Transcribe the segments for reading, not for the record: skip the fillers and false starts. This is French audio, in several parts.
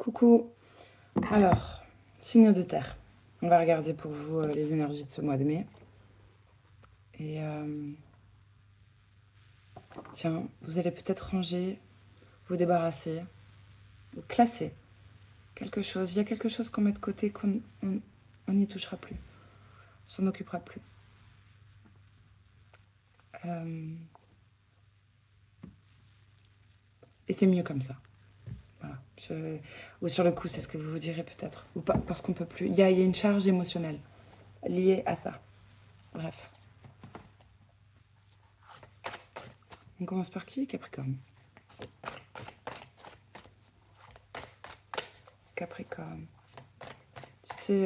Coucou. Alors, signe de terre. On va regarder pour vous les énergies de ce mois de mai. Et tiens, vous allez peut-être ranger, vous débarrasser, ou classer quelque chose. Il y a quelque chose qu'on met de côté qu'on n'y touchera plus. On s'en occupera plus. Et c'est mieux comme ça. Voilà. Ou sur le coup, c'est ce que vous vous direz peut-être. Ou pas, parce qu'on peut plus. Il y a une charge émotionnelle liée à ça. Bref. On commence par qui? Capricorne. Capricorne. Tu sais,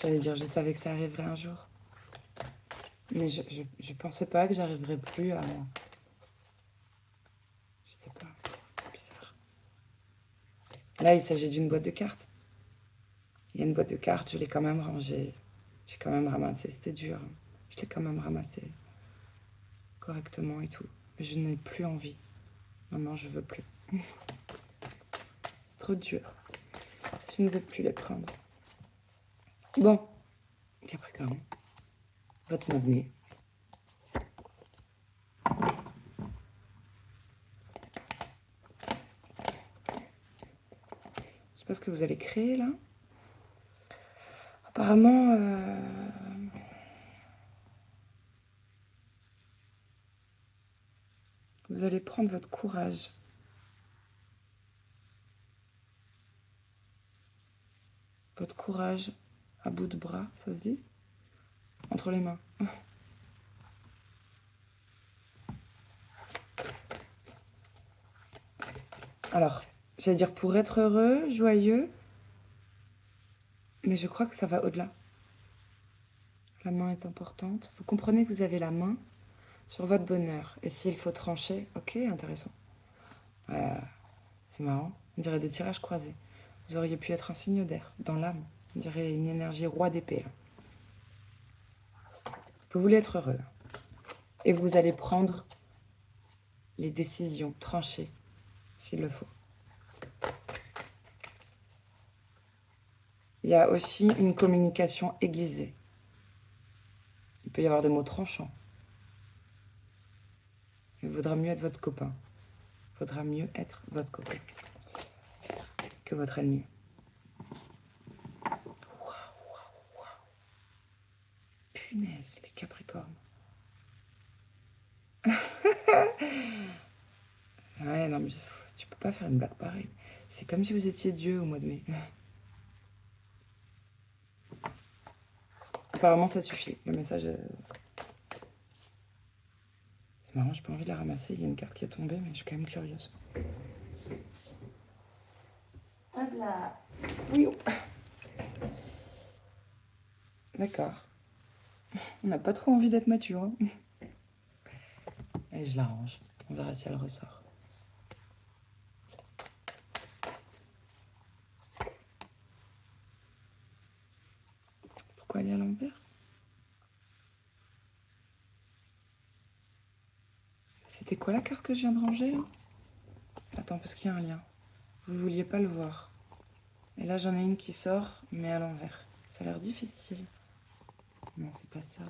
j'allais dire, je savais que ça arriverait un jour. Mais je pensais pas que j'arriverais plus à... Je sais pas, bizarre. Là, il s'agit d'une boîte de cartes. Il y a une boîte de cartes, je l'ai quand même rangée. J'ai quand même ramassé, c'était dur. Je l'ai quand même ramassé correctement et tout. Mais je n'ai plus envie. Non, je veux plus. C'est trop dur. Je ne veux plus les prendre. Bon, Capricorne, votre mois de mai. Je sais pas ce que vous allez créer là. Apparemment, vous allez prendre votre courage. Votre courage à bout de bras, ça se dit? Entre les mains. Alors, j'allais dire pour être heureux, joyeux, mais je crois que ça va au-delà. La main est importante. Vous comprenez que vous avez la main sur votre bonheur. Et s'il faut trancher, ok, intéressant. C'est marrant. On dirait des tirages croisés. Vous auriez pu être un signe d'air, dans l'âme. On dirait une énergie roi d'épée. Vous voulez être heureux. Et vous allez prendre les décisions tranchées, s'il le faut. Il y a aussi une communication aiguisée. Il peut y avoir des mots tranchants. Il vaudra mieux être votre copain. Il faudra mieux être votre copain que votre ennemi. Punaise, les Capricornes. Ouais, non, mais tu peux pas faire une blague pareille. C'est comme si vous étiez Dieu au mois de mai. Apparemment, ça suffit. Le message... C'est marrant, j'ai pas envie de la ramasser. Il y a une carte qui est tombée, mais je suis quand même curieuse. Hop là. Oui. D'accord. On n'a pas trop envie d'être mature. Hein. Et je la range. On verra si elle ressort. Pourquoi elle est à l'envers? C'était quoi la carte que je viens de ranger? Attends, parce qu'il y a un lien. Vous vouliez pas le voir. Et là, j'en ai une qui sort, mais à l'envers. Ça a l'air difficile. Non, c'est pas ça.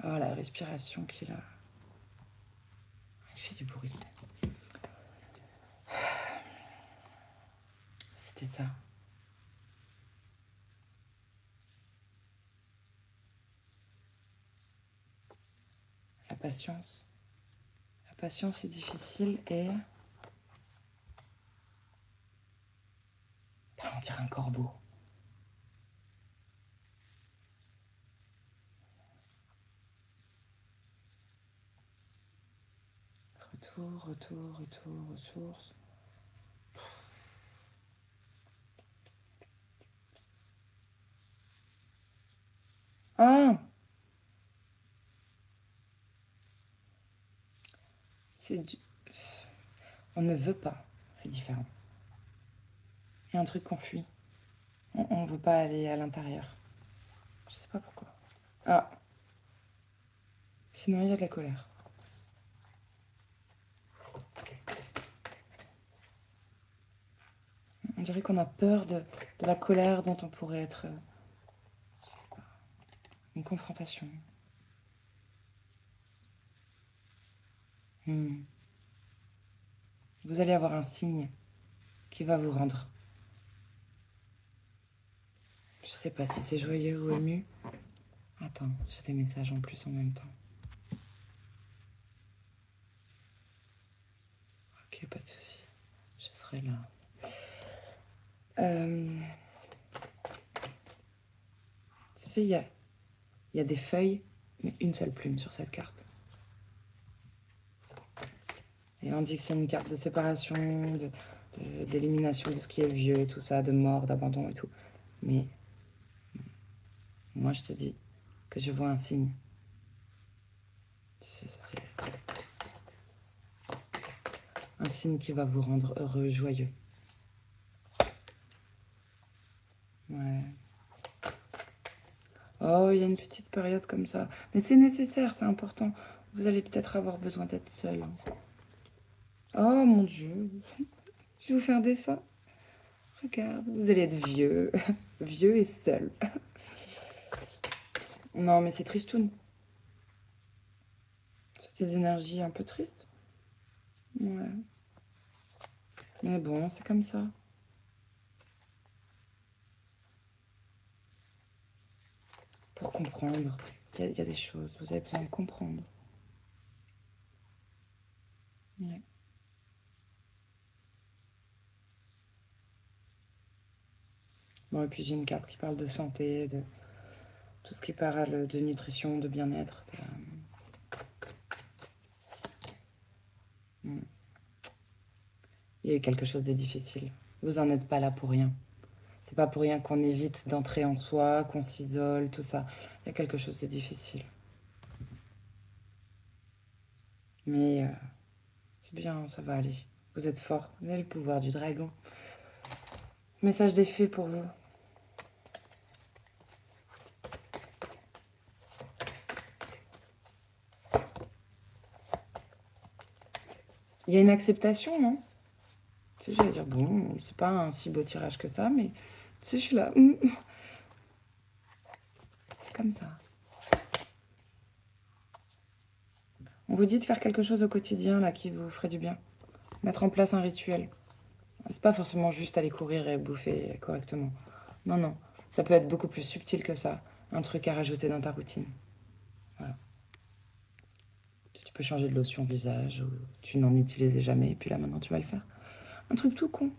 Oh, la respiration qu'il a. Il fait du bruit. C'était ça. La patience. La patience est difficile et... On dirait un corbeau. Retour, ressources. Ah! C'est du... On ne veut pas, c'est différent. Il y a un truc qu'on fuit. On ne veut pas aller à l'intérieur. Je sais pas pourquoi. Ah! Sinon, il y a de la colère. On dirait qu'on a peur de la colère dont on pourrait être je sais pas, une confrontation. Vous allez avoir un signe qui va vous rendre. Je sais pas si c'est joyeux ou ému. Attends, j'ai des messages en plus en même temps. Ok, pas de souci. Je serai là. Tu sais, il y a des feuilles, mais une seule plume sur cette carte. Et on dit que c'est une carte de séparation, d'élimination de ce qui est vieux et tout ça, de mort, d'abandon et tout. Mais moi, je te dis que je vois un signe. Tu sais, ça c'est un signe qui va vous rendre heureux, joyeux. Ouais. Oh, il y a une petite période comme ça. Mais c'est nécessaire, c'est important. Vous allez peut-être avoir besoin d'être seul. Oh mon Dieu. Je vais vous faire un dessin. Regarde, vous allez être vieux. Vieux et seul. Non, mais c'est tristoun. C'est des énergies un peu tristes. Ouais. Mais bon, c'est comme ça. Pour comprendre, il y a des choses, vous avez besoin de comprendre. Ouais. Bon, et puis j'ai une carte qui parle de santé, de tout ce qui parle de nutrition, de bien-être. Il y a eu quelque chose de difficile. Vous n'en êtes pas là pour rien. C'est pas pour rien qu'on évite d'entrer en soi, qu'on s'isole, tout ça. Il y a quelque chose de difficile. Mais c'est bien, ça va aller. Vous êtes fort. Vous avez le pouvoir du dragon. Message des fées pour vous. Il y a une acceptation, non? Tu sais, j'allais dire, bon, c'est pas un si beau tirage que ça, mais tu sais, je suis là. C'est comme ça. On vous dit de faire quelque chose au quotidien, là, qui vous ferait du bien. Mettre en place un rituel. C'est pas forcément juste aller courir et bouffer correctement. Non, non. Ça peut être beaucoup plus subtil que ça. Un truc à rajouter dans ta routine. Voilà. Tu peux changer de lotion visage ou tu n'en utilisais jamais et puis là maintenant tu vas le faire. Un truc tout con.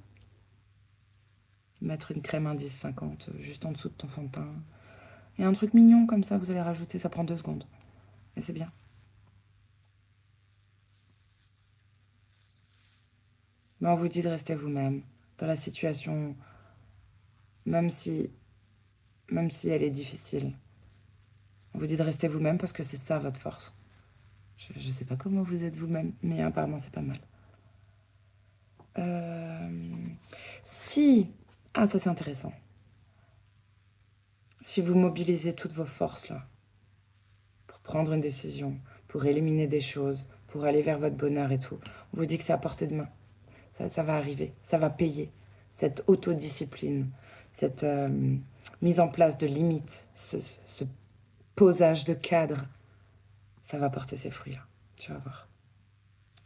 Mettre une crème indice 50 juste en dessous de ton fond de teint. Et un truc mignon comme ça, vous allez rajouter, ça prend 2 secondes. Et c'est bien. Mais on vous dit de rester vous-même dans la situation, même si elle est difficile. On vous dit de rester vous-même parce que c'est ça votre force. Je sais pas comment vous êtes vous-même, mais apparemment c'est pas mal. Si... Ah, ça c'est intéressant. Si vous mobilisez toutes vos forces là, pour prendre une décision, pour éliminer des choses, pour aller vers votre bonheur et tout, on vous dit que c'est à portée de main. Ça va arriver, ça va payer. Cette autodiscipline, cette mise en place de limites, ce posage de cadre, ça va porter ses fruits là. Tu vas voir.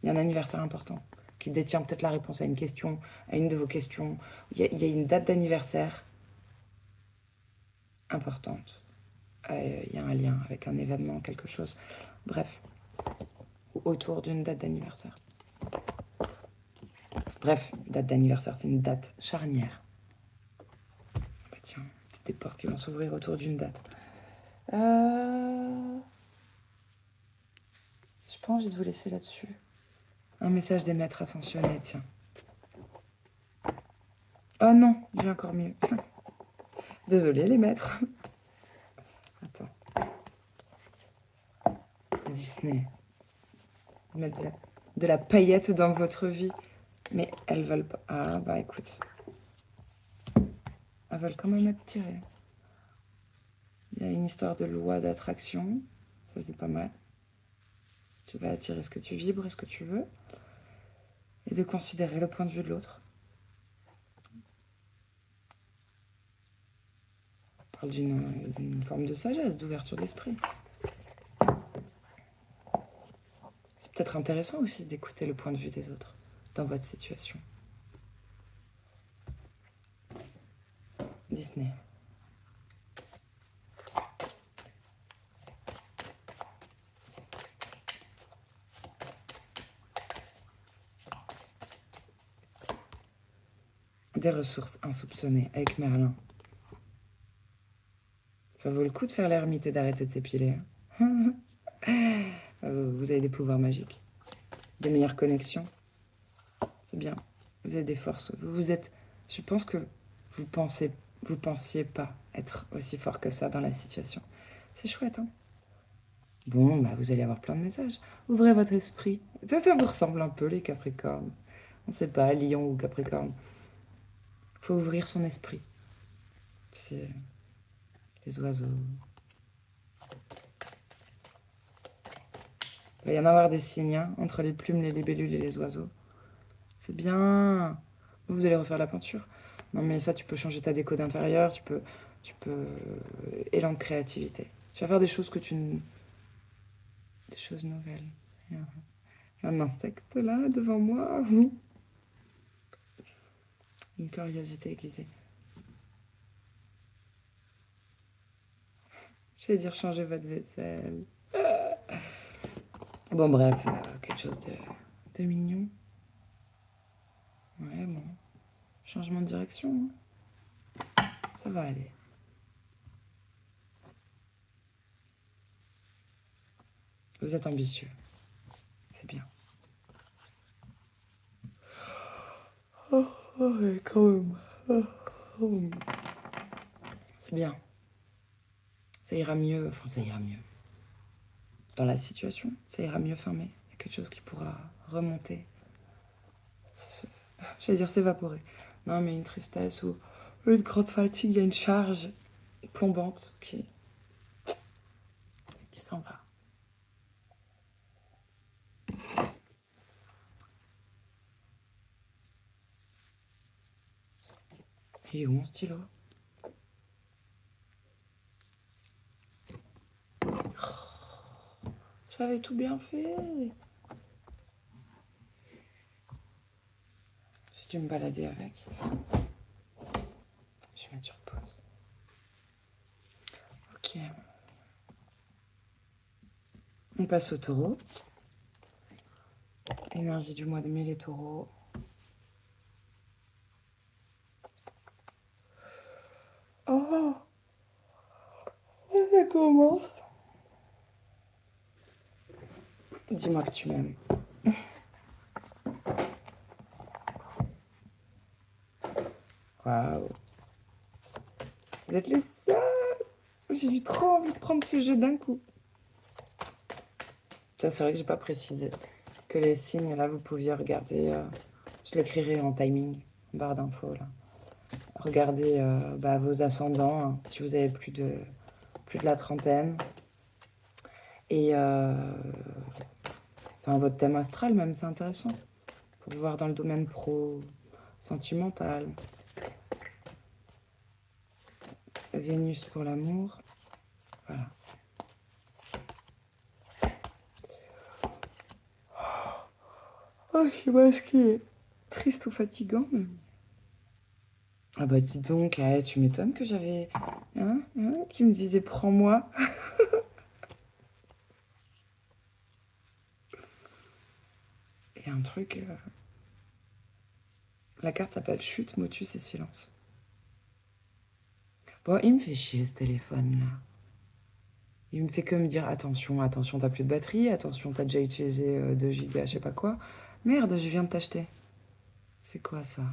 Il y a un anniversaire important qui détient peut-être la réponse à une question, à une de vos questions. Il y a une date d'anniversaire importante. Il y a un lien avec un événement, quelque chose. Bref, autour d'une date d'anniversaire. Bref, date d'anniversaire, c'est une date charnière. Bah tiens, des portes qui vont s'ouvrir autour d'une date. Je pense que je vais vous laisser là-dessus. Un message des maîtres ascensionnés, tiens. Oh non, j'ai encore mieux. Désolée les maîtres. Attends. Disney. Mettre de la paillette dans votre vie. Mais elles veulent pas. Ah bah écoute. Elles veulent quand même être tirées. Il y a une histoire de loi d'attraction. Ça c'est pas mal. Tu vas attirer ce que tu vibres et ce que tu veux. Et de considérer le point de vue de l'autre. On parle d'une forme de sagesse, d'ouverture d'esprit. C'est peut-être intéressant aussi d'écouter le point de vue des autres dans votre situation. Disney. Des ressources insoupçonnées avec Merlin. Ça vaut le coup de faire l'ermite et d'arrêter de s'épiler. Hein. Vous avez des pouvoirs magiques, des meilleures connexions. C'est bien. Vous avez des forces. Vous êtes. Je pense que vous pensiez pas être aussi fort que ça dans la situation. C'est chouette, hein. Bon, bah vous allez avoir plein de messages. Ouvrez votre esprit. Ça vous ressemble un peu les Capricornes. On sait pas, Lion ou Capricorne. Faut ouvrir son esprit. C'est les oiseaux. Il va y en avoir des signes hein, entre les plumes, les libellules et les oiseaux. C'est bien. Vous allez refaire la peinture. Non mais ça, tu peux changer ta déco d'intérieur, tu peux élan de créativité. Tu vas faire des choses des choses nouvelles. Il y a un insecte là devant moi. Une curiosité aiguisée. J'allais dire changer votre vaisselle. Bon bref, quelque chose de mignon. Ouais bon. Changement de direction. Hein. Ça va aller. Vous êtes ambitieux. C'est bien. Oh, ouais, quand même. Oh. C'est bien. Ça ira mieux. Enfin, ça ira mieux. Dans la situation, ça ira mieux fin mai. Il y a quelque chose qui pourra remonter. J'allais dire s'évaporer. Non, mais une tristesse ou une grande fatigue, il y a une charge plombante qui s'en va. Il est où mon stylo? J'avais tout bien fait. J'ai dû me balader avec. Je vais mettre sur pause. Ok. On passe au taureau. Énergie du mois de mai, les taureaux. Oh, ça commence. Dis-moi que tu m'aimes. Waouh. Vous êtes les seuls. J'ai eu trop envie de prendre ce jeu d'un coup. Ça, c'est vrai que j'ai pas précisé que les signes, là, vous pouviez regarder. Je l'écrirai en timing, en barre d'infos, là. Regardez vos ascendants, hein, si vous avez plus de la trentaine. Et votre thème astral, même, c'est intéressant. Pour voir dans le domaine pro, sentimental. Vénus pour l'amour. Voilà. Oh, je sais pas ce qui est triste ou fatigant, mais... Ah bah dis donc, tu m'étonnes que j'avais... qui me disait prends-moi. Et un truc... La carte s'appelle chute, motus et silence. Bon, il me fait chier ce téléphone-là. Il me fait que me dire attention, attention, t'as plus de batterie, attention, t'as déjà utilisé 2 gigas, je sais pas quoi. Merde, je viens de t'acheter. C'est quoi ça?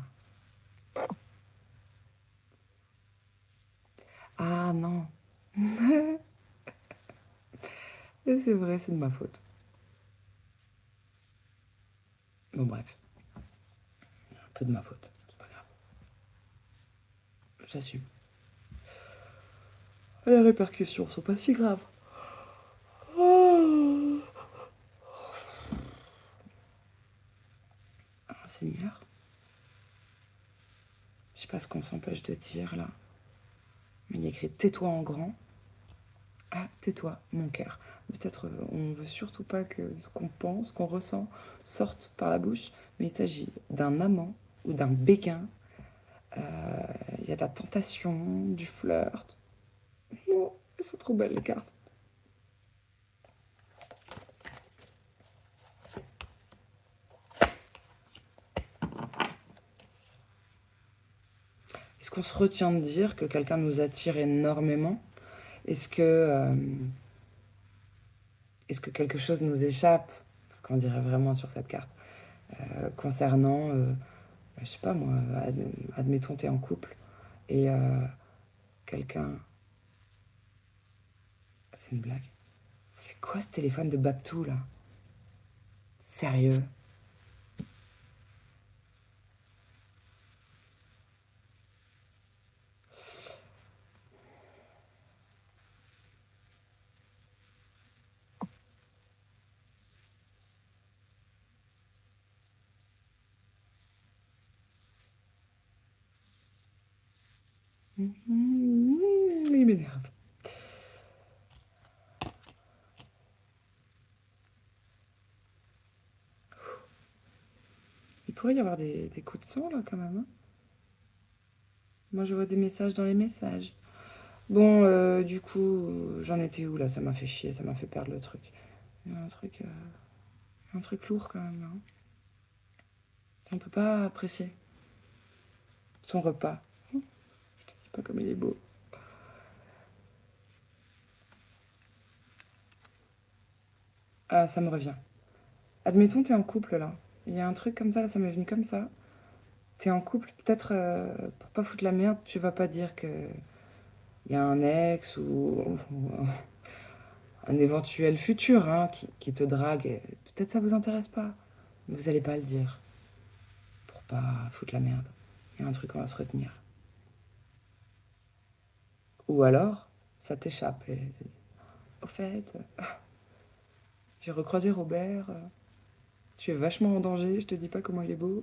Ah non. Et c'est vrai, c'est de ma faute. Bon bref. Un peu de ma faute, c'est pas grave. J'assume. Les répercussions sont pas si graves. Oh. Seigneur. Je sais pas ce qu'on s'empêche de dire là. Mais il y a écrit tais-toi en grand. Ah, tais-toi, mon cœur. Peut-être on veut surtout pas que ce qu'on pense, qu'on ressent, sorte par la bouche, mais il s'agit d'un amant ou d'un béguin. Il y a de la tentation, du flirt. Oh, elles sont trop belles les cartes. Est-ce qu'on se retient de dire que quelqu'un nous attire énormément? Est-ce que quelque chose nous échappe? Parce qu'on dirait vraiment sur cette carte. Concernant, je sais pas moi, admettons t'es en couple et quelqu'un... C'est une blague. C'est quoi ce téléphone de Babtou là? Sérieux? Il m'énerve. Il pourrait y avoir des coups de sang là quand même. Hein. Moi je vois des messages dans les messages. Bon, du coup, j'en étais où là? Ça m'a fait chier, ça m'a fait perdre le truc. Il y a un truc lourd quand même. Hein. On peut pas apprécier son repas. Je te dis pas comme il est beau. Ah, ça me revient. Admettons, t'es en couple là. Il y a un truc comme ça, là, ça m'est venu comme ça. T'es en couple, peut-être pour pas foutre la merde, tu vas pas dire que y a un ex ou un éventuel futur hein, qui te drague. Peut-être ça vous intéresse pas, mais vous allez pas le dire pour pas foutre la merde. Il y a un truc, on va se retenir. Ou alors, ça t'échappe. Au fait, j'ai recroisé Robert. Tu es vachement en danger, je te dis pas comment il est beau.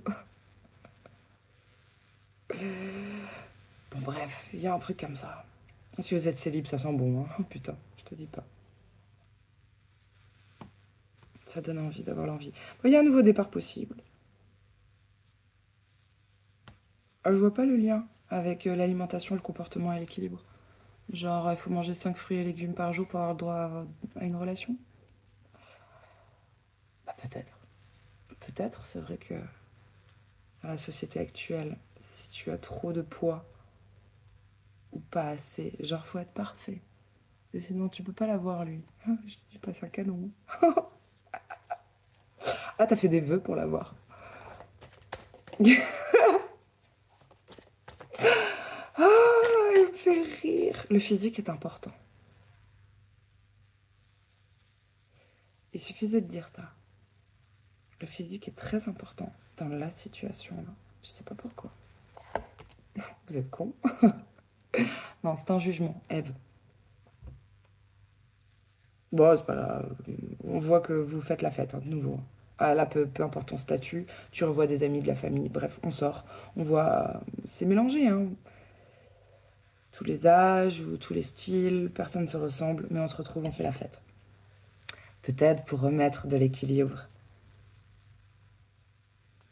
Bon, bref, il y a un truc comme ça. Si vous êtes célib, ça sent bon, hein. Putain, je te dis pas. Ça donne envie d'avoir l'envie. Bon, il y a un nouveau départ possible. Je vois pas le lien avec l'alimentation, le comportement et l'équilibre. Genre, il faut manger 5 fruits et légumes par jour pour avoir le droit à une relation. Bah, peut-être. Peut-être, c'est vrai que dans la société actuelle, si tu as trop de poids ou pas assez, genre, faut être parfait. Et sinon, tu peux pas l'avoir, lui. Je te dis pas, c'est un canon. Ah, t'as fait des vœux pour l'avoir. Ah, il me fait rire. Le physique est important. Il suffisait de dire ça. Le physique est très important dans la situation. Là. Je sais pas pourquoi. Vous êtes con. Non, c'est un jugement. Eve. Bon, c'est pas grave. On voit que vous faites la fête, hein, de nouveau. Ah, là, peu importe ton statut, tu revois des amis de la famille. Bref, on sort. On voit. C'est mélangé, hein. Tous les âges ou tous les styles, personne ne se ressemble, mais on se retrouve, on fait la fête. Peut-être pour remettre de l'équilibre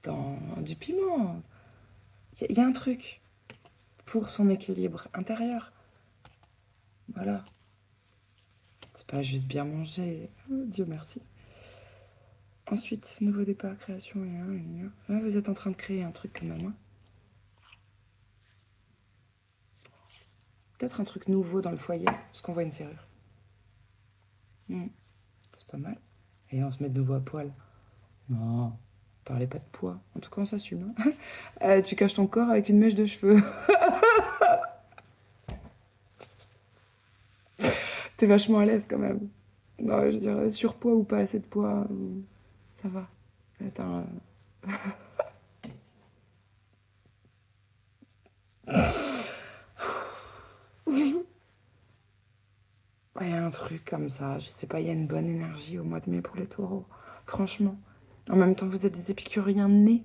dans du piment. Il y a un truc pour son équilibre intérieur. Voilà. C'est pas juste bien manger. Oh, Dieu merci. Ensuite, nouveau départ, création. Là, vous êtes en train de créer un truc quand même. Hein. Peut-être un truc nouveau dans le foyer, parce qu'on voit une serrure. C'est pas mal. Et on se met de nouveau à poil. Non, parlez pas de poids. En tout cas, on s'assume. Hein. Tu caches ton corps avec une mèche de cheveux. T'es vachement à l'aise quand même. Non, je dirais surpoids ou pas assez de poids, ça va. Attends. Il y a un truc comme ça, je sais pas, il y a une bonne énergie au mois de mai pour les taureaux. Franchement. En même temps, vous êtes des épicuriens nés.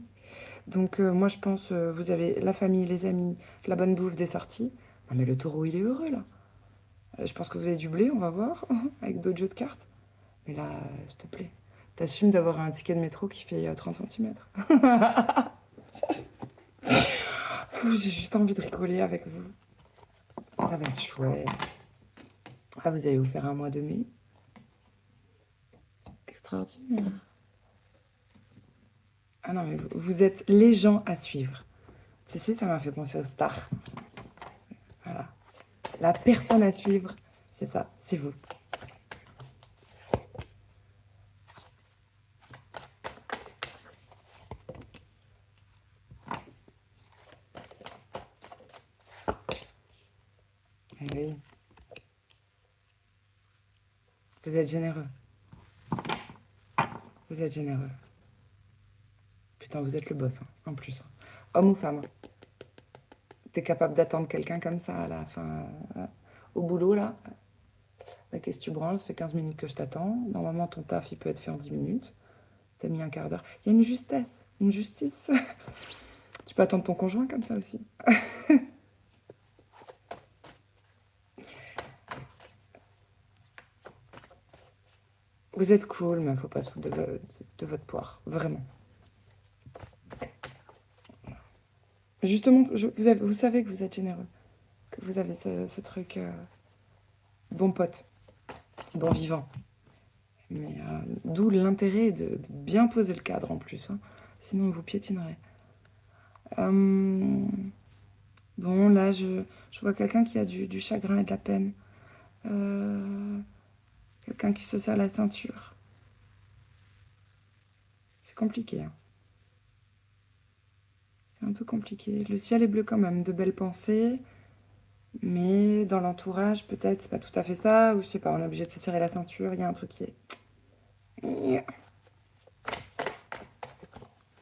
Donc moi je pense, vous avez la famille, les amis, la bonne bouffe, des sorties. Ah, mais le taureau il est heureux là. Je pense que vous avez du blé, on va voir, avec d'autres jeux de cartes. Mais là, s'il te plaît, t'assumes d'avoir un ticket de métro qui fait 30 centimètres. J'ai juste envie de rigoler avec vous. Ça va être chouette. Ah, vous allez vous faire un mois de mai. Extraordinaire. Ah non, mais vous êtes les gens à suivre. Tu sais, ça m'a fait penser aux stars. Voilà. La personne à suivre, c'est ça, c'est vous. Oui. Vous êtes généreux. Vous êtes généreux. Putain, vous êtes le boss, hein, en plus. Hein. Homme ou femme. T'es capable d'attendre quelqu'un comme ça à la fin, au boulot, là. Bah, qu'est-ce que tu branles? Ça fait 15 minutes que je t'attends. Normalement, ton taf, il peut être fait en 10 minutes. T'as mis un quart d'heure. Il y a une justesse, une justice. Tu peux attendre ton conjoint comme ça aussi. Vous êtes cool, mais faut pas se foutre de votre poire. Vraiment. Justement, vous savez que vous êtes généreux. Que vous avez ce truc bon pote, bon vivant. Mais d'où l'intérêt de bien poser le cadre en plus. Hein. Sinon, vous piétinerez. Bon, là, je vois quelqu'un qui a du chagrin et de la peine. Quelqu'un qui se serre la ceinture. C'est compliqué. Hein. C'est un peu compliqué. Le ciel est bleu quand même, de belles pensées. Mais dans l'entourage, peut-être, c'est pas tout à fait ça. Ou je sais pas, on est obligé de se serrer la ceinture. Il y a un truc qui est...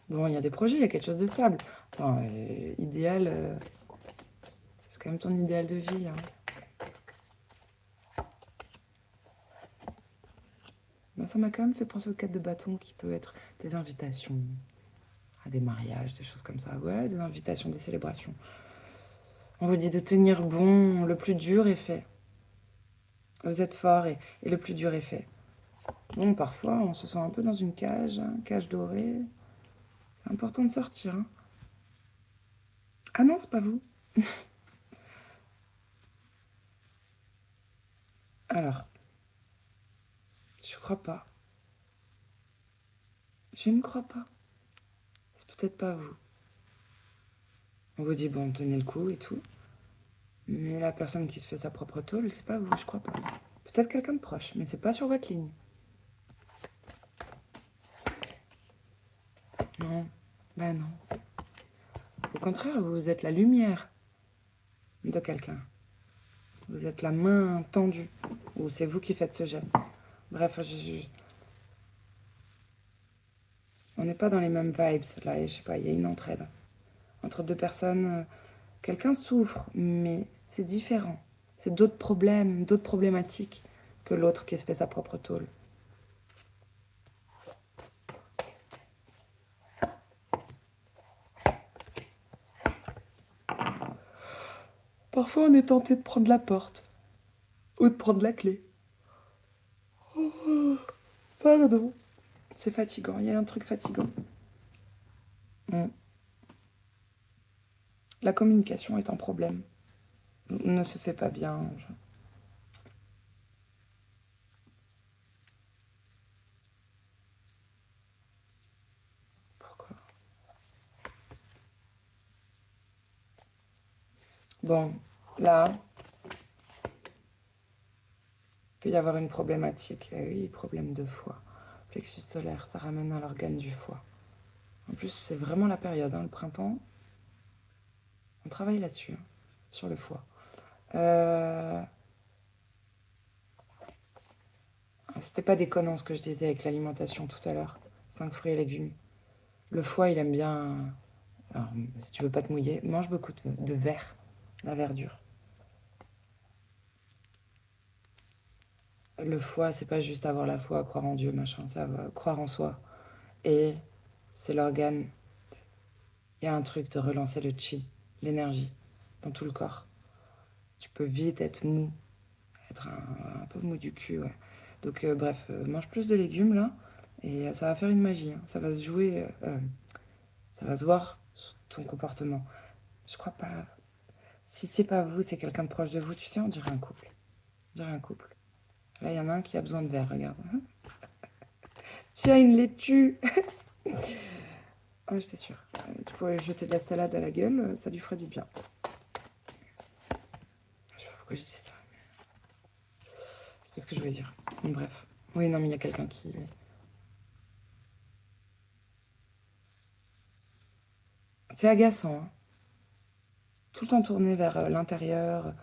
Bon, il y a des projets, il y a quelque chose de stable. Enfin, idéal... c'est quand même ton idéal de vie. Hein. Ben, ça m'a quand même fait penser au 4 de bâton qui peut être des invitations à des mariages, des choses comme ça. Ouais, des invitations, des célébrations. On vous dit de tenir bon, le plus dur est fait. Vous êtes fort et le plus dur est fait. Bon, parfois, on se sent un peu dans une cage, hein, cage dorée. C'est important de sortir. Hein. Ah non, c'est pas vous. Alors, je crois pas. Je ne crois pas. C'est peut-être pas vous. On vous dit, bon, tenez le coup et tout. Mais la personne qui se fait sa propre tôle, c'est pas vous, je crois pas. Peut-être quelqu'un de proche, mais c'est pas sur votre ligne. Non, ben non. Au contraire, vous êtes la lumière de quelqu'un. Vous êtes la main tendue. Ou c'est vous qui faites ce geste. Bref, on n'est pas dans les mêmes vibes. Là, je sais pas, il y a une entraide. Entre deux personnes, quelqu'un souffre, mais c'est différent. C'est d'autres problèmes, d'autres problématiques que l'autre qui se fait sa propre tôle. Parfois, on est tenté de prendre la porte ou de prendre la clé. Oh, pardon. C'est fatigant, il y a un truc fatigant. La communication est un problème. Ne se fait pas bien. Pourquoi? Bon, là, il peut y avoir une problématique. Eh oui, problème de foie. Plexus solaire, ça ramène à l'organe du foie. En plus, c'est vraiment la période, hein, le printemps. On travaille là-dessus, hein, sur le foie. C'était pas déconnant ce que je disais avec l'alimentation tout à l'heure. 5 fruits et légumes. Le foie, il aime bien... Alors, si tu veux pas te mouiller, mange beaucoup de verre, la verdure. Le foie, c'est pas juste avoir la foi, croire en Dieu, machin, ça va, croire en soi. Et c'est l'organe Il y a un truc de relancer le chi, l'énergie, dans tout le corps. Tu peux vite être mou, être un peu mou du cul, ouais. Donc bref, mange plus de légumes là, et ça va faire une magie, hein. Ça va se jouer, ça va se voir sur ton comportement. Je crois pas. Si c'est pas vous, c'est quelqu'un de proche de vous, tu sais, on dirait un couple. On dirait un couple. Là, il y en a un qui a besoin de verre, regarde. Tiens, une laitue. Ah, j'étais sûre. Tu pourrais lui jeter de la salade à la gueule, ça lui ferait du bien. Je sais pas pourquoi je dis ça. C'est pas ce que je veux dire. Bon, bref. Oui, non, mais il y a quelqu'un qui... C'est agaçant, hein. Tout le temps tourné vers l'intérieur.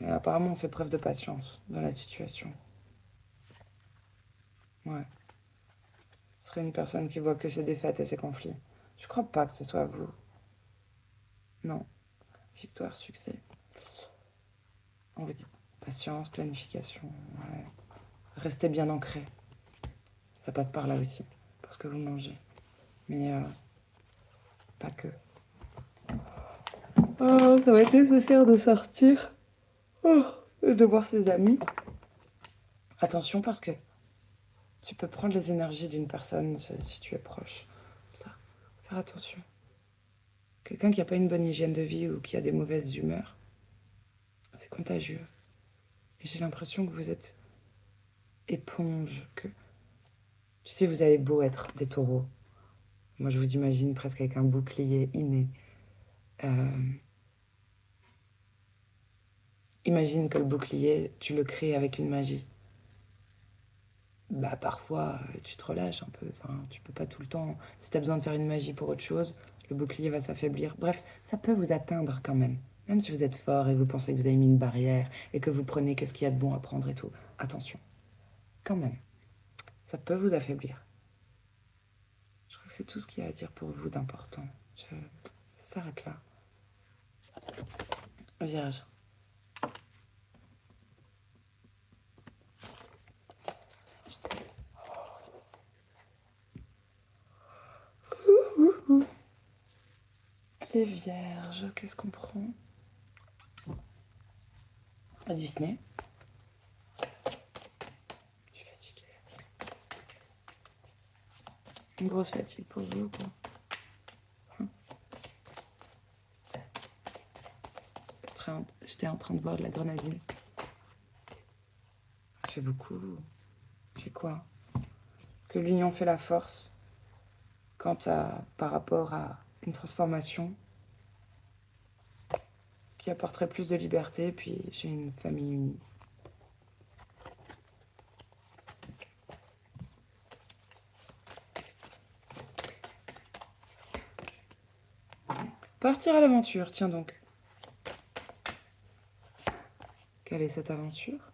Et apparemment, on fait preuve de patience dans la situation. Ouais. Ce serait une personne qui voit que ses défaites et ses conflits. Je crois pas que ce soit vous. Non. Victoire, succès. On vous dit patience, planification. Ouais. Restez bien ancré. Ça passe par là aussi. Parce que vous mangez. Mais pas que. Oh, ça va être nécessaire de sortir. Oh, de voir ses amis. Attention parce que tu peux prendre les énergies d'une personne si tu es proche. Ça, faire attention. Quelqu'un qui n'a pas une bonne hygiène de vie ou qui a des mauvaises humeurs, c'est contagieux. Et j'ai l'impression que vous êtes éponge, que... Tu sais, vous avez beau être des taureaux. Moi, je vous imagine presque avec un bouclier inné. Imagine que le bouclier, tu le crées avec une magie. Bah parfois, tu te relâches un peu. Enfin, tu peux pas tout le temps. Si tu as besoin de faire une magie pour autre chose, le bouclier va s'affaiblir. Bref, ça peut vous atteindre quand même. Même si vous êtes fort et vous pensez que vous avez mis une barrière et que vous prenez que ce qu'il y a de bon à prendre et tout. Attention, quand même. Ça peut vous affaiblir. Je crois que c'est tout ce qu'il y a à dire pour vous d'important. Ça s'arrête là. Vierge. Les vierges, qu'est-ce qu'on prend? À Disney. Je suis fatiguée. Une grosse fatigue pour vous, quoi. J'étais en train de voir de la grenadine. Ça fait beaucoup. J'ai quoi? Que l'union fait la force par rapport à une transformation qui apporterait plus de liberté, puis j'ai une famille unie. Partir à l'aventure, tiens donc. Quelle est cette aventure?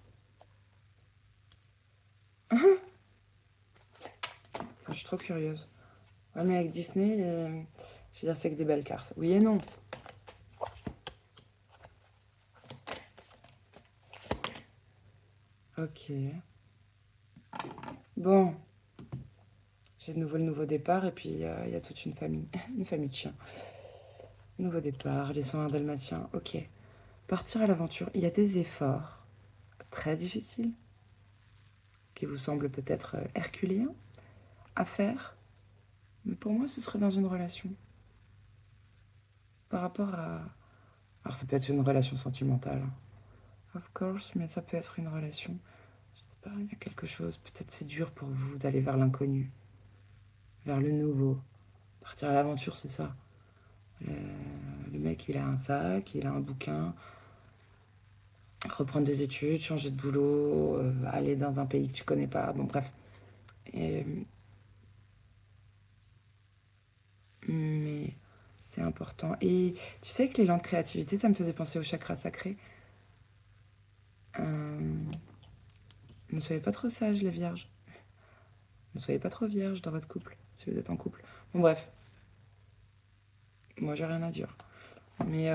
Attends, je suis trop curieuse. Ouais, mais avec Disney, je veux dire, c'est que des belles cartes. Oui et non. Ok. Bon. J'ai de nouveau le nouveau départ et puis il y a toute une famille. Une famille de chiens. Nouveau départ, les 101 dalmatiens. Ok. Partir à l'aventure. Il y a des efforts très difficiles qui vous semblent peut-être herculéens à faire. Mais pour moi, ce serait dans une relation. Par rapport à... Alors ça peut être une relation sentimentale. Of course, mais ça peut être une relation... Je sais pas, il y a quelque chose. Peut-être c'est dur pour vous d'aller vers l'inconnu. Vers le nouveau. Partir à l'aventure, c'est ça. Le mec, il a un sac, il a un bouquin. Reprendre des études, changer de boulot, aller dans un pays que tu connais pas. Bon, bref. Et, mais c'est important. Et tu sais que l'élan de créativité, ça me faisait penser au chakra sacré. Ne soyez pas trop sages, les vierges. Ne soyez pas trop vierges dans votre couple, si vous êtes en couple. Bon, bref. Moi, j'ai rien à dire. Mais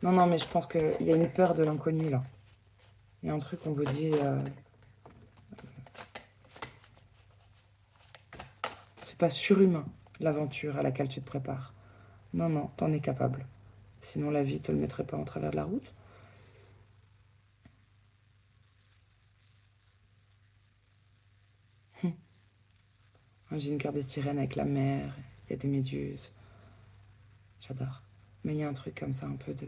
non, mais je pense qu'il y a une peur de l'inconnu, là. Il y a un truc qu'on vous dit... C'est pas surhumain, l'aventure à laquelle tu te prépares. Non, non, t'en es capable. Sinon, la vie te le mettrait pas en travers de la route. J'ai une carte des sirènes avec la mer, il y a des méduses. J'adore. Mais il y a un truc comme ça, un peu de...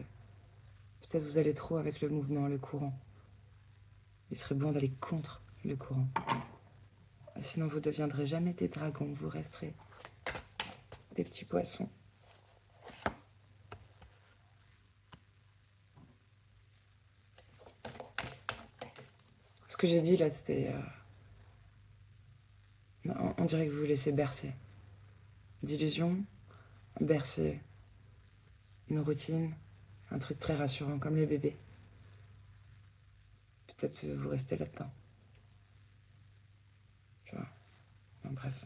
Peut-être vous allez trop avec le mouvement, le courant. Il serait bon d'aller contre le courant. Sinon, vous ne deviendrez jamais des dragons, vous resterez des petits poissons. Ce que j'ai dit là, c'était... on dirait que vous vous laissez bercer. D'illusions, bercer. Une routine, un truc très rassurant, comme les bébés. Peut-être vous restez là-dedans. Tu vois. Bon, bref.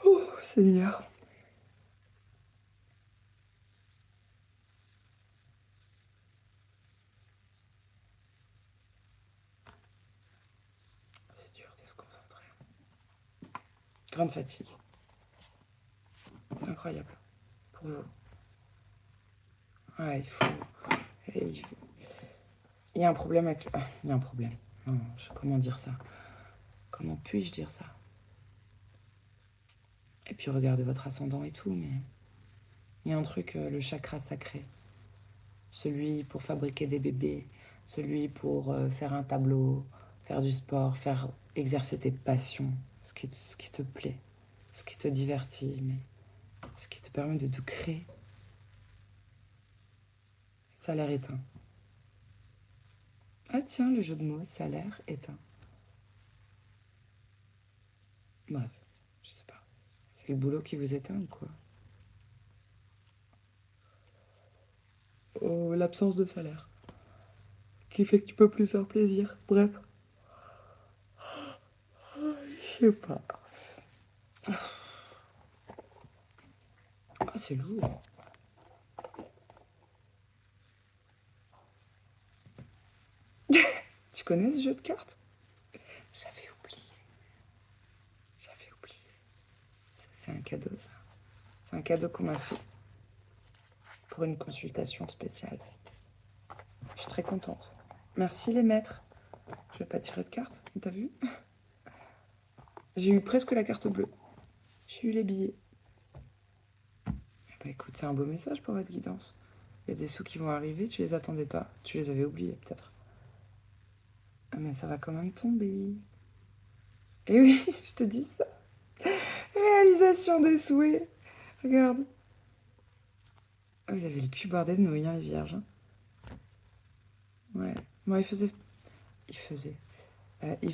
Oh, Seigneur. C'est dur de se concentrer. Grande fatigue. Incroyable. Pour vous. Ouais, il faut... Il y a un problème avec... Ah, il y a un problème. Non, comment dire ça? Comment puis-je dire ça? Et puis regardez votre ascendant et tout, mais... Il y a un truc, le chakra sacré. Celui pour fabriquer des bébés, celui pour faire un tableau, faire du sport, faire exercer tes passions, ce qui te plaît, ce qui te divertit, mais ce qui te permet de tout créer. Salaire éteint. Ah tiens, le jeu de mots, salaire éteint. Bref, je sais pas. C'est le boulot qui vous éteint ou quoi? Oh, l'absence de salaire. Qui fait que tu peux plus faire plaisir. Bref. Je sais pas. Ah, c'est lourd. Tu connais ce jeu de cartes? J'avais oublié. J'avais oublié. C'est un cadeau, ça. C'est un cadeau qu'on m'a fait pour une consultation spéciale. Je suis très contente. Merci les maîtres. Je vais pas tirer de cartes, t'as vu? J'ai eu presque la carte bleue. J'ai eu les billets. Bah écoute, c'est un beau message pour votre guidance. Il y a des sous qui vont arriver, tu les attendais pas. Tu les avais oubliés peut-être. Ah mais ça va quand même tomber. Et oui, je te dis ça. Réalisation des souhaits. Regarde. Ah, vous avez le cul bordé de nouilles, hein, les vierges. Hein. Ouais. Bon, il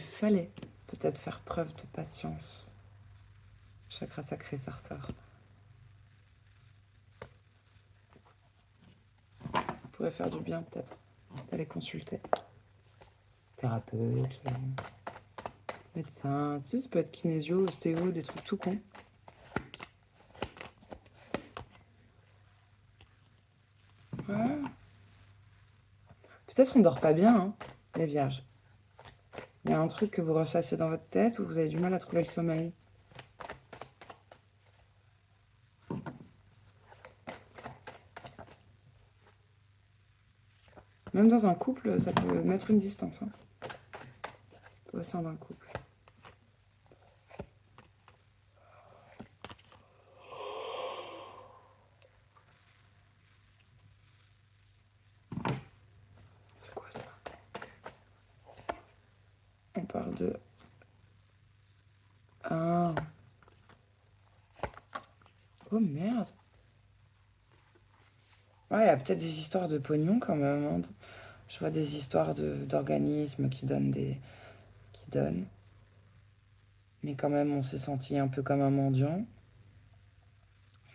fallait peut-être faire preuve de patience. Chakra sacré, ça ressort. Vous pourrait faire du bien peut-être d'aller consulter. Thérapeute, médecin, tu sais, ça peut être kinésio, ostéo, des trucs tout cons. Ouais. Peut-être on dort pas bien, hein, les vierges. Il y a un truc que vous ressassez dans votre tête ou vous avez du mal à trouver le sommeil. Même dans un couple, ça peut mettre une distance. Hein, au sein d'un couple. C'est quoi ça? On parle de... Ah. Oh merde. Ouais, il y a peut-être des histoires de pognon quand même. Hein. Je vois des histoires d'organismes qui donnent des... qui donnent. Mais quand même, on s'est senti un peu comme un mendiant.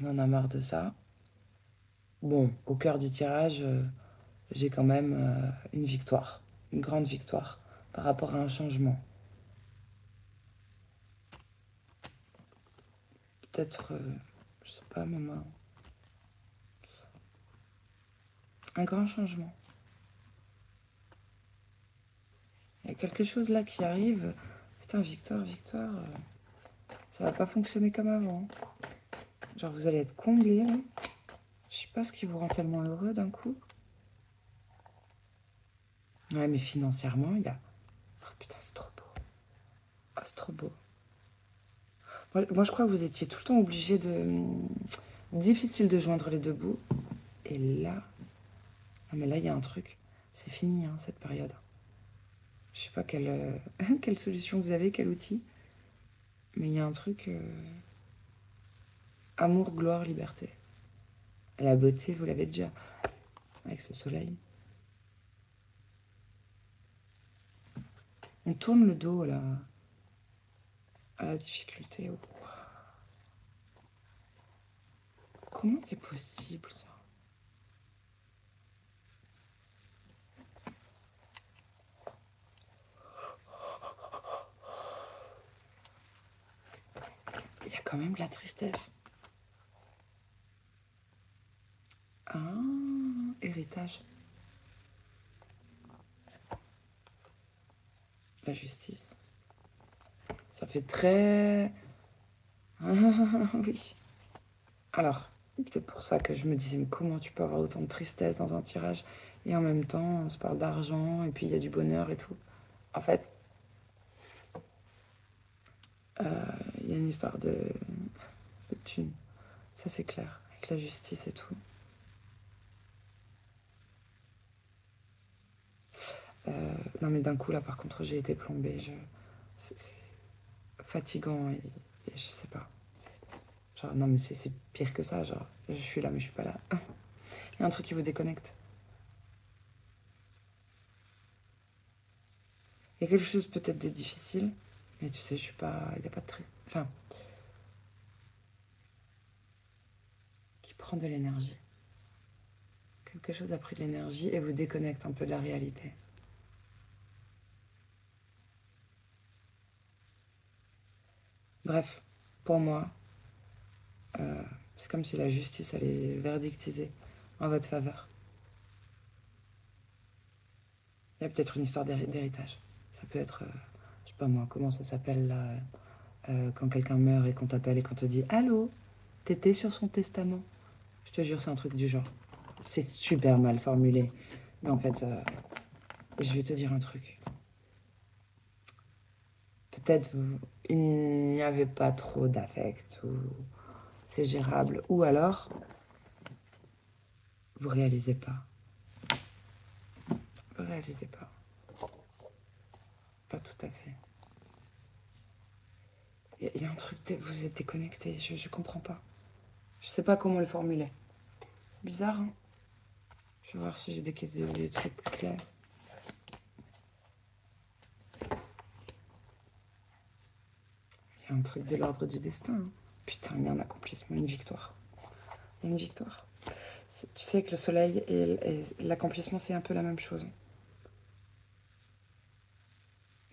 On en a marre de ça. Bon, au cœur du tirage, j'ai quand même une victoire. Une grande victoire par rapport à un changement. Peut-être, je sais pas, maman. Un grand changement. quelque chose là qui arrive. Putain, Victoire, ça va pas fonctionner comme avant. Genre, vous allez être comblés, là. Je sais pas ce qui vous rend tellement heureux d'un coup. Ouais, mais financièrement, il y a... Oh putain, c'est trop beau. Oh, c'est trop beau. Moi, je crois que vous étiez tout le temps obligé de... Difficile de joindre les deux bouts. Et là... Non, mais là, il y a un truc. C'est fini, hein, cette période. Je sais pas quelle, quelle solution vous avez, quel outil. Mais il y a un truc... Amour, gloire, liberté. La beauté, vous l'avez déjà. Avec ce soleil. On tourne le dos, là. À la difficulté. Comment c'est possible, ça? Il y a quand même de la tristesse. Ah, héritage. La justice. Ça fait très... oui. Alors, peut-être pour ça que je me disais, mais comment tu peux avoir autant de tristesse dans un tirage et en même temps, on se parle d'argent et puis il y a du bonheur et tout. En fait, il y a une histoire de thunes. Ça, c'est clair. Avec la justice et tout. Non, mais d'un coup, là, par contre, j'ai été plombée. C'est fatigant et je sais pas. Genre, non, mais c'est pire que ça. Genre, je suis là, mais je suis pas là. Il y a un truc qui vous déconnecte. Il y a quelque chose peut-être de difficile, mais tu sais, je suis pas... Il n'y a pas de triste... Enfin, qui prend de l'énergie. Quelque chose a pris de l'énergie et vous déconnecte un peu de la réalité. Bref, pour moi, c'est comme si la justice allait verdictiser en votre faveur. Il y a peut-être une histoire d'héritage. Ça peut être, je sais pas moi, comment ça s'appelle là, quand quelqu'un meurt et qu'on t'appelle et qu'on te dit «Allô, t'étais sur son testament?» Je te jure, c'est un truc du genre. C'est super mal formulé. Mais en fait, je vais te dire un truc. Peut-être il n'y avait pas trop d'affect ou c'est gérable. Ou alors, vous réalisez pas. Vous réalisez pas. Pas tout à fait. Il y a un truc, vous êtes déconnecté. Je comprends pas. Je sais pas comment le formuler. Bizarre, hein? Je vais voir si j'ai des trucs plus clairs. Il y a un truc de l'ordre du destin. Hein. Putain, il y a un accomplissement, une victoire. Il y a une victoire. Tu sais que le soleil et l'accomplissement, c'est un peu la même chose.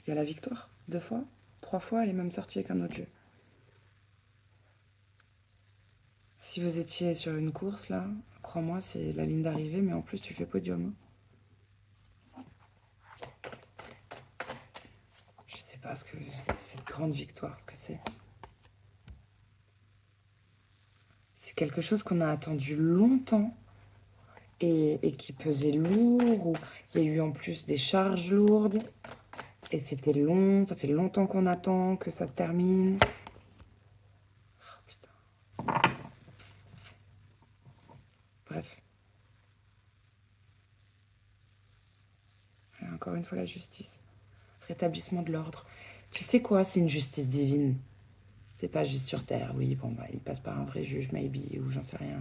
Il y a la victoire, 2 fois, 3 fois, elle est même sortie avec un autre jeu. Si vous étiez sur une course, là, crois-moi, c'est la ligne d'arrivée, mais en plus, tu fais podium. Je sais pas ce que cette grande victoire, ce que c'est. C'est quelque chose qu'on a attendu longtemps et qui pesait lourd, où il y a eu en plus des charges lourdes. Et c'était long, ça fait longtemps qu'on attend que ça se termine. Oh, putain. Bref. Et encore une fois, la justice. Rétablissement de l'ordre. Tu sais quoi, c'est une justice divine. C'est pas juste sur Terre. Oui, bon, bah, il passe par un vrai juge, maybe, ou j'en sais rien,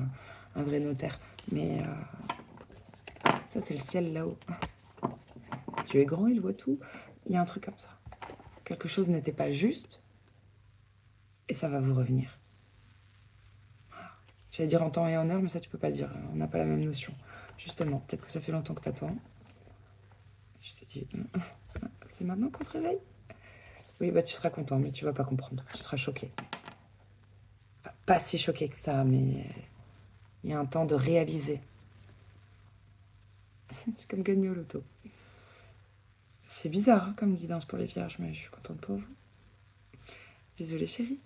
un vrai notaire. Mais ça, c'est le ciel là-haut. Dieu est grand, il voit tout. Il y a un truc comme ça. Quelque chose n'était pas juste, et ça va vous revenir. J'allais dire en temps et en heure, mais ça, tu peux pas le dire. On n'a pas la même notion. Justement, peut-être que ça fait longtemps que t'attends. Je te dis, c'est maintenant qu'on se réveille. Oui, bah tu seras content, mais tu vas pas comprendre. Tu seras choqué. Enfin, pas si choqué que ça, mais il y a un temps de réaliser. C'est comme gagner au loto. C'est bizarre hein, comme guidance pour les vierges, mais je suis contente pour vous. Bisous les chéris.